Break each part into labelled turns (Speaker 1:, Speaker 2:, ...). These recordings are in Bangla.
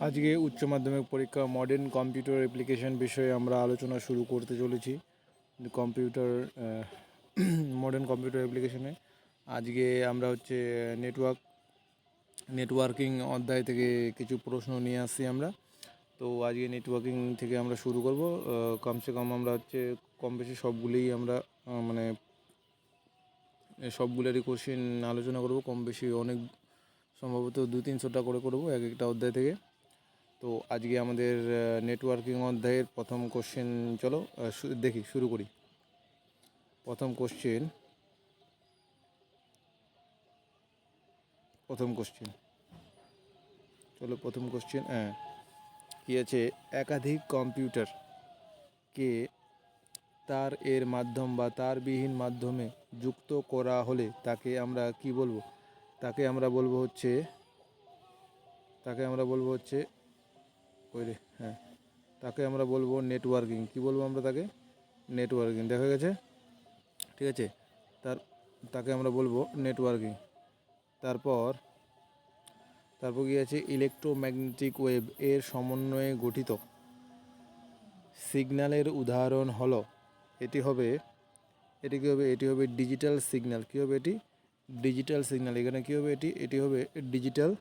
Speaker 1: আজকে উচ্চ মাধ্যমিক পরীক্ষা মডার্ন কম্পিউটার অ্যাপ্লিকেশন বিষয়ে আমরা আলোচনা শুরু করতে চলেছি। কম্পিউটার মডার্ন কম্পিউটার অ্যাপ্লিকেশনে আজকে আমরা হচ্ছে নেটওয়ার্কিং অধ্যায় থেকে কিছু প্রশ্ন নিয়ে আসছি আমরা। তো আজকে নেটওয়ার্কিং থেকে আমরা শুরু করব। কমসে কম আমরা হচ্ছে কম বেশি সবগুলোই আমরা মানে সবগুলোরই কোশ্চেন আলোচনা করব। কম বেশি অনেক সম্ভবত 200-300টা করে করব এক একটা অধ্যায় থেকে। তো আজকে আমাদের নেটওয়ার্কিং অধ্যায়ের প্রথম কোশ্চেন, চলো দেখি, শুরু করি। প্রথম কোশ্চেন চলো প্রথম কোশ্চেন কী আছে, একাধিক কম্পিউটারকে তার এর মাধ্যম বা তারবিহীন মাধ্যমে যুক্ত করা হলে তাকে আমরা কি বলবো? তাকে আমরা বলবো হচ্ছে তাকে আমরা বলবো নেটওয়ার্কিং। কি বলবো আমরা তাকে? নেটওয়ার্কিং। দেখা গেছে, ঠিক আছে। তাকে আমরা বলবো নেটওয়ার্কিং। তারপর কি আছে, ইলেকট্রোম্যাগনেটিক ওয়েভ এর সমন্বয়ে গঠিত সিগন্যালের উদাহরণ হলো, এটি হবে ডিজিটাল সিগন্যাল। কী হবে এটি? Digital signal. এখানে কী হবে? এটি হবে ডিজিটাল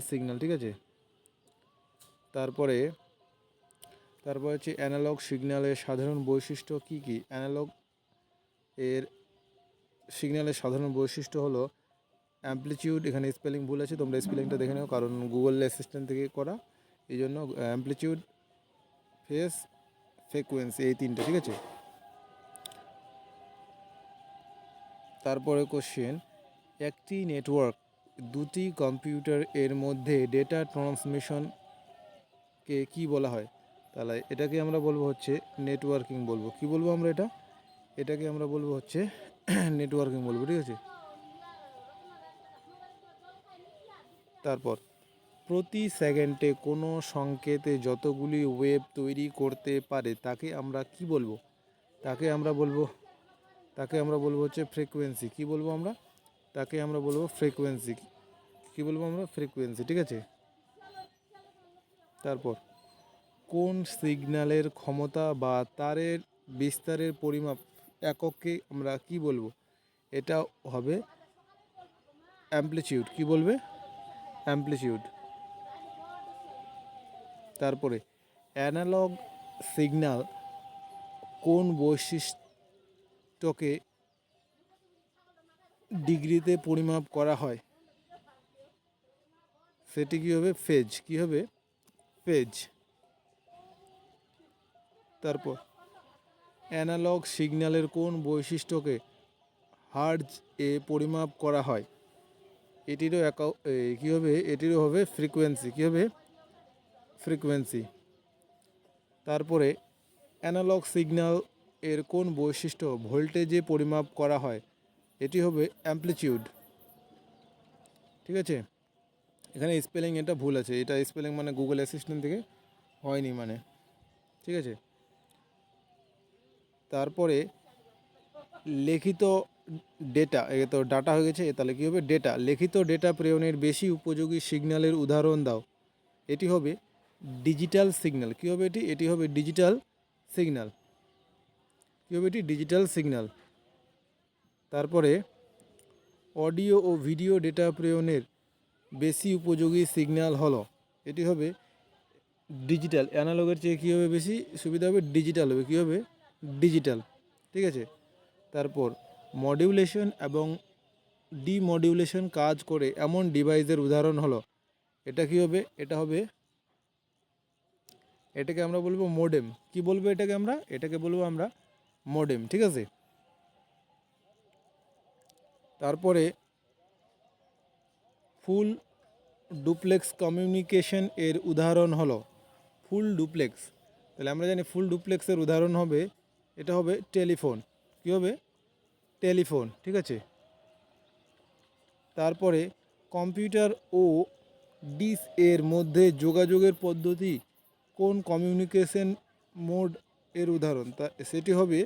Speaker 1: সিগন্যাল, ঠিক আছে। তারপরে হচ্ছে অ্যানালগ সিগন্যালের সাধারণ বৈশিষ্ট্য কী কী? অ্যানালগ এর সিগন্যালের সাধারণ বৈশিষ্ট্য হলো অ্যাম্পলিটিউড। এখানে স্পেলিং ভুল আছে, তোমরা স্পেলিংটা দেখে নাও, কারণ গুগল অ্যাসিস্ট্যান্ট থেকে করা, এই জন্য। অ্যাম্পলিটিউড, ফেস, ফ্রিকোয়েন্সি, এই তিনটে, ঠিক আছে। তারপরে কোশ্চেন, একটি নেটওয়ার্ক দুটি কম্পিউটার এর মধ্যে ডেটা ট্রান্সমিশনকে কি বলা হয়? তাহলে এটাকে আমরা বলবো হচ্ছে নেটওয়ার্কিং বলবো। কি বলবো আমরা? এটাকে আমরা বলবো হচ্ছে নেটওয়ার্কিং বলবো, ঠিক আছে। তারপর প্রতি সেকেন্ডে কোনো সংকেতে যতগুলি ওয়েভ তৈরি করতে পারে তাকে আমরা কি বলবো? তাকে আমরা বলবো হচ্ছে ফ্রিকোয়েন্সি। কি বলবো আমরা? তাকে আমরা বলবো ফ্রিকোয়েন্সি। কি বলবো আমরা? ফ্রিকোয়েন্সি, ঠিক আছে। তারপর কোন সিগন্যালের ক্ষমতা বা তারের বিস্তারের পরিমাপ এককে আমরা কি বলবো? এটা হবে অ্যাম্পলিটিউড। কি বলবে? অ্যাম্পলিটিউড। তারপরে অ্যানালগ সিগন্যাল কোন বৈশিষ্ট্যকে ডিগ্রিতে পরিমাপ করা হয়? সেটি কি হবে? ফেজ। কি হবে? ফেজ। তারপর অ্যানালগ সিগন্যালের কোন বৈশিষ্ট্যকে হার্টজ এ পরিমাপ করা হয়? এটিরও হবে ফ্রিকোয়েন্সি। কি হবে? ফ্রিকোয়েন্সি। তারপরে অ্যানালগ সিগন্যাল এর কোন বৈশিষ্ট্য ভোল্টেজে পরিমাপ করা হয়? এটি হবে অ্যাম্পলিটিউড, ঠিক আছে। এখানে স্পেলিং এটা ভুল আছে, এটা স্পেলিং মানে গুগল অ্যাসিস্ট্যান্ট থেকে হয়নি, মানে, ঠিক আছে। তারপরে লিখিত ডেটা, তো ডাটা হয়ে গেছে, তাহলে কী হবে? ডেটা। লিখিত ডেটা প্রেরণের বেশি উপযোগী সিগন্যালের উদাহরণ দাও। এটি হবে ডিজিটাল সিগন্যাল। কী হবে এটি হবে ডিজিটাল সিগন্যাল। কী হবে? Digital signal. তারপরে অডিও ও ভিডিও ডেটা প্রেরণের বেশি উপযোগী সিগন্যাল হলো, এটি হবে ডিজিটাল। অ্যানালগের চেয়ে কী হবে? বেশি সুবিধা হবে ডিজিটাল হবে। কী হবে? ডিজিটাল, ঠিক আছে। তারপর মডিউলেশন এবং ডিমডিউলেশন কাজ করে এমন ডিভাইসের উদাহরণ হলো, এটা কী হবে? এটাকে আমরা বলবো মোডেম। কি বলবো এটাকে বলবো আমরা মোডেম, ঠিক আছে। তারপরে ফুল ডুপ্লেক্স কমিউনিকেশন এর উদাহরণ হলো, ফুল ডুপ্লেক্স। তাহলে আমরা জানি ফুল ডুপ্লেক্সের উদাহরণ হবে, এটা হবে টেলিফোন। কী হবে? টেলিফোন, ঠিক আছে। তারপরে কম্পিউটার ও ডিস এর মধ্যে যোগাযোগের পদ্ধতি কোন কমিউনিকেশন মোড এর উদাহরণ? সেটি হবে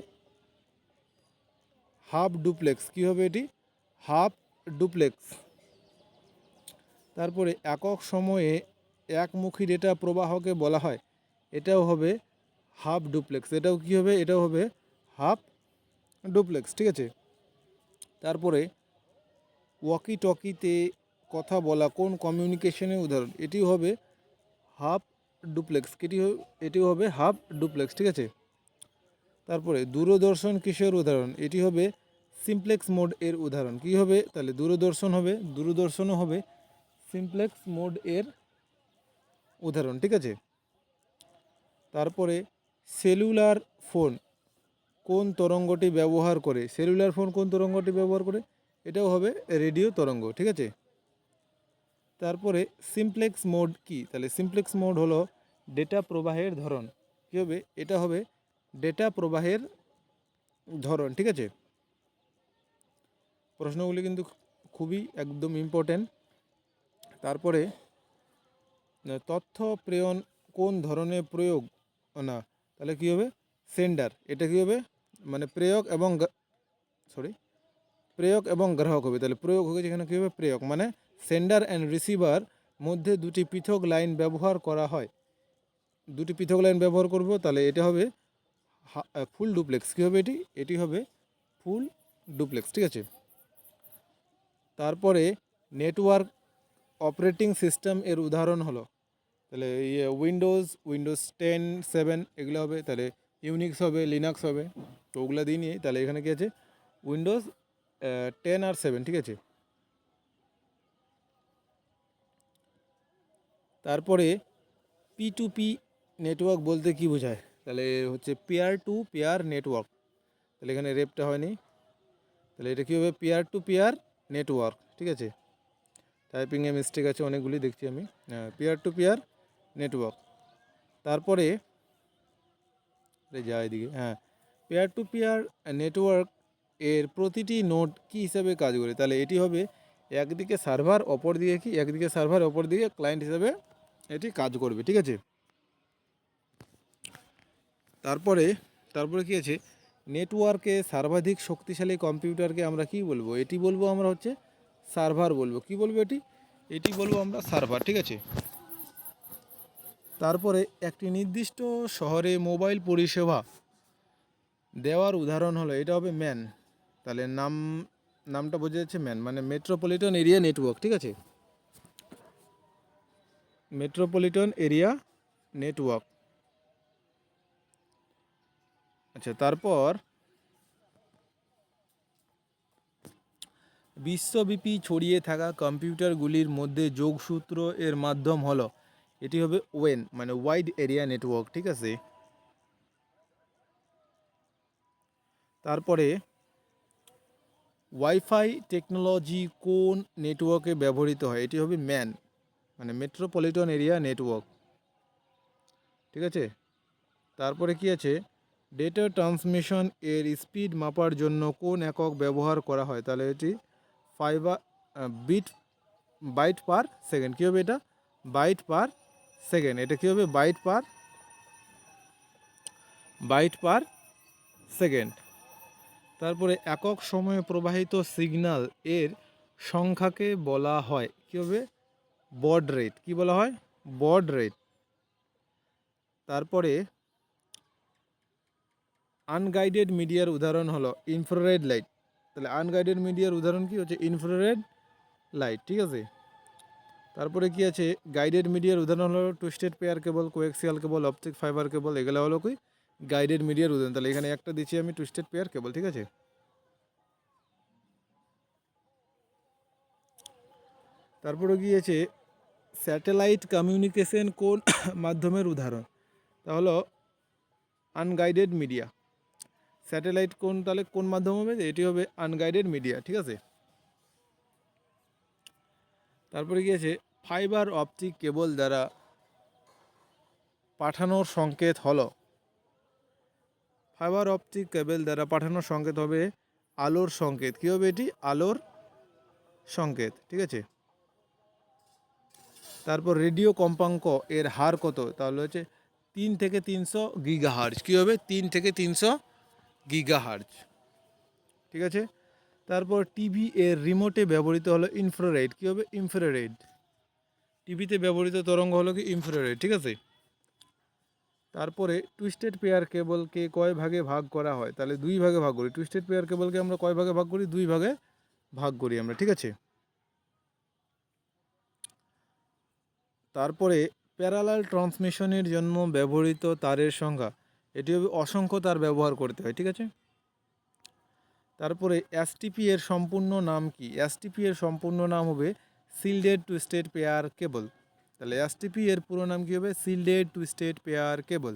Speaker 1: হাফ ডুপ্লেক্স। কী হবে এটি? Half duplex. তারপরে একক সময়ে একমুখী ডেটা প্রবাহকে বলা হয়, এটাও হবে হাফ ডুপ্লেক্স। এটাও কী হবে? এটাও হবে হাফ ডুপ্লেক্স, ঠিক আছে। তারপরে ওয়াকি টকিতে কথা বলা কোন কমিউনিকেশনের উদাহরণ? এটিও হবে হাফ ডুপ্লেক্স। এটিও হবে হাফ ডুপ্লেক্স, ঠিক আছে। তারপরে দূরদর্শন কিসের উদাহরণ? এটি হবে সিমপ্লেক্স মোড এর উদাহরণ। কি হবে তাহলে? দূরদর্শনও হবে সিমপ্লেক্স মোড এর উদাহরণ, ঠিক আছে। তারপরে সেলুলার ফোন কোন তরঙ্গটি ব্যবহার করে? সেলুলার ফোন কোন তরঙ্গটি ব্যবহার করে? এটাও হবে রেডিও তরঙ্গ, ঠিক আছে। তারপরে সিমপ্লেক্স মোড কি? তাহলে সিমপ্লেক্স মোড হলো ডেটা প্রবাহের ধরন। কী হবে? এটা হবে ডেটা প্রবাহের ধরন, ঠিক আছে। প্রশ্নগুলি কিন্তু খুবই একদম ইম্পর্ট্যান্ট। তারপরে তথ্য প্রেরণ কোন ধরনের প্রয়োগ? না, তাহলে কী হবে? সেন্ডার। এটা কী হবে? মানে প্রেরক এবং গ্রাহক হবে। তাহলে প্রয়োগ হবে যেখানে কী হবে? প্রেরক। মানে সেন্ডার অ্যান্ড রিসিভার মধ্যে দুটি পৃথক লাইন ব্যবহার করা হয়। দুটি পৃথক লাইন ব্যবহার করব, তাহলে এটা হবে ফুল ডুপ্লেক্স। কী হবে এটি? এটি হবে ফুল ডুপ্লেক্স, ঠিক আছে। তারপরে নেটওয়ার্ক অপারেটিং সিস্টেম এর উদাহরণ হলো, তাহলে উইন্ডোজ 10, 7 এগুলো হবে। তাহলে ইউনিক্স হবে, লিনাক্স হবে। তো ওগুলো দিয়ে নিয়ে তাহলে এখানে কী আছে? উইন্ডোজ 10 আর 7, ঠিক আছে। তারপরে P2P নেটওয়ার্ক বলতে কি বোঝায়? তাহলে হচ্ছে পেয়ার টু পেয়ার নেটওয়ার্ক। তাহলে এখানে রেপটা হয়নি, তাহলে এটা কী হবে? পেয়ার টু পেয়ার নেটওয়ার্ক, ঠিক আছে। টাইপিংয়ে মিস্টেক আছে অনেকগুলি, দেখছি আমি। Peer to peer network. তারপরে এদিকে, পেয়ার টু পেয়ার নেটওয়ার্ক এর প্রতিটি নোড কী হিসাবে কাজ করে? তাহলে এটি হবে একদিকে সার্ভার, অপর দিকে ক্লায়েন্ট হিসাবে এটি কাজ করবে, ঠিক আছে। তারপরে কি আছে? নেটওয়ার্কে সর্বাধিক শক্তিশালী কম্পিউটারকে আমরা কি বলবো? এটি বলবো আমরা হচ্ছে সার্ভার বলবো। কি বলবো এটি বলবো আমরা সার্ভার, ঠিক আছে। তারপরে একটি নির্দিষ্ট শহরে মোবাইল পরিষেবা দেওয়ার উদাহরণ হলো, এটা হবে ম্যান। তাহলে নামটা বোঝা যাচ্ছে ম্যান, মানে মেট্রোপলিটন এরিয়া নেটওয়ার্ক, ঠিক আছে। Metropolitan area network. আচ্ছা, তারপর বিশ্বব্যাপী ছড়িয়ে থাকা কম্পিউটারগুলির মধ্যে যোগসূত্র এর মাধ্যম হলো, এটি হবে ওয়েন, মানে ওয়াইড এরিয়া নেটওয়ার্ক, ঠিক আছে। তারপরে ওয়াইফাই টেকনোলজি কোন নেটওয়ার্কে ব্যবহৃত হয়? এটি হবে ম্যান, মানে মেট্রোপলিটন এরিয়া নেটওয়ার্ক, ঠিক আছে। তারপরে কি আছে? ডেটা ট্রান্সমিশন এর স্পিড মাপার জন্য কোন একক ব্যবহার করা হয়? তাহলে এটি বাইট পার সেকেন্ড। কী হবে এটা? Byte per second. এটা কী হবে? Byte per second. তারপরে একক সময়ে প্রবাহিত সিগন্যাল এর সংখ্যাকে বলা হয় কী হবে? বড রেট। কী বলা হয়? বড রেট। তারপরে আনগাইডেড মিডিয়ার উদাহরণ হলো ইনফ্রারেড লাইট। তাহলে আনগাইডেড মিডিয়ার উদাহরণ কি হচ্ছে? ইনফ্রারেড লাইট, ঠিক আছে। তারপরে কি আছে? গাইডেড মিডিয়ার উদাহরণ হলো টুইস্টেড পেয়ার কেবল, কোয়েক্সিয়াল কেবল, অপটিক ফাইবার কেবল। এগুলো হলো কি গাইডেড মিডিয়ার উদাহরণ। তাহলে এখানে একটা দিচ্ছি আমি টুইস্টেড পেয়ার কেবল, ঠিক আছে। তারপরে গিয়েছে স্যাটেলাইট কমিউনিকেশন কোন মাধ্যমের উদাহরণ? তাহলে আনগাইডেড মিডিয়া। স্যাটেলাইট তাহলে কোন মাধ্যম হবে? এটি হবে আনগাইডেড মিডিয়া, ঠিক আছে। তারপরে গিয়েছে ফাইবার অপটিক কেবল দ্বারা পাঠানোর সংকেত হলো, ফাইবার অপটিক কেবল দ্বারা পাঠানোর সংকেত হবে আলোর সংকেত। কী হবে এটি? আলোর সংকেত, ঠিক আছে। তারপর রেডিও কম্পাঙ্ক এর হার কত? তাহলে হচ্ছে 3 থেকে 300 গিগাহার্জ। কী হবে? 3 থেকে 300 গিগাহার্জ, ঠিক আছে। তারপর টিভি এর রিমোটে ব্যবহৃত হলো ইনফ্রারেড। কী হবে? ইনফ্রারেড। টিভিতে ব্যবহৃত তরঙ্গ হলো কি ইনফ্রারেড, ঠিক আছে। তারপরে টুইস্টেড পেয়ার কেবলকে কয় ভাগে ভাগ করা হয়, তাহলে 2 ভাগে ভাগ করি। টুইস্টেড পেয়ার কেবলকে আমরা কয় ভাগে ভাগ করি, 2 ভাগে ভাগ করি আমরা, ঠিক আছে। তারপরে প্যারালাল ট্রান্সমিশনের জন্য ব্যবহৃত তারের সংখ্যা, এটি হবে অসংখ্য তার ব্যবহার করতে হয়, ঠিক আছে। তারপরে এসটিপি এর সম্পূর্ণ নাম কি, এসটিপি এর সম্পূর্ণ নাম হবে শিল্ডেড টুইস্টেড পেয়ার কেবল। তাহলে এসটিপি এর পুরো নাম কি হবে, shielded twisted pair cable.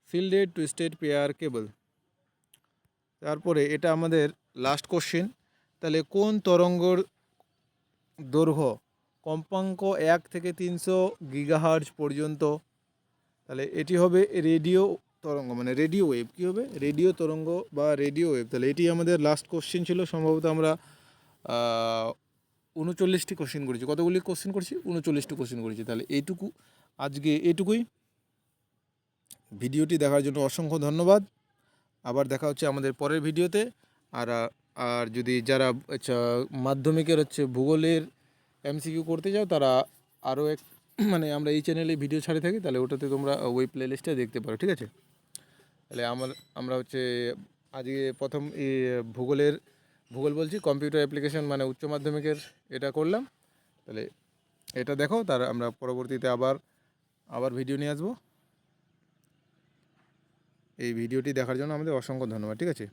Speaker 1: Shielded twisted pair cable. তারপরে এটা আমাদের লাস্ট কোশ্চেন, তাহলে কোন তরঙ্গর দৈর্ঘ্য কম্পাঙ্ক 1 থেকে 300 গিগাহার্জ পর্যন্ত, তাহলে এটি হবে রেডিও তরঙ্গ, মানে রেডিও ওয়েভ, কী হবে, রেডিও তরঙ্গ বা রেডিও ওয়েভ। তাহলে এটি আমাদের লাস্ট কোশ্চেন ছিল। সম্ভবত আমরা 39টি কোশ্চেন করেছি। কতগুলি কোশ্চেন করেছি, 39টি কোশ্চেন করেছি। তাহলে এইটুকু, আজকে এটুকুই। ভিডিওটি দেখার জন্য অসংখ্য ধন্যবাদ। আবার দেখা হচ্ছে আমাদের পরের ভিডিওতে। আর আর যদি যারা মাধ্যমিকের ভূগোলের এমসিকিউ করতে চাও, তারা আরও মানে আমরা এই চ্যানেলে ভিডিও ছাড়ে থাকি, তাহলে ওটাতে তোমরা ওই প্লে লিস্টে দেখতে পারো, ঠিক আছে। তাহলে আমরা আজকে প্রথম ভূগোল বলছি, কম্পিউটার অ্যাপ্লিকেশন মানে উচ্চ মাধ্যমিকের এটা করলাম। তাহলে এটা দেখো, তার আমরা পরবর্তীতে আবার ভিডিও নিয়ে আসবো। এই ভিডিওটি দেখার জন্য আমাদের অসংখ্য ধন্যবাদ, ঠিক আছে।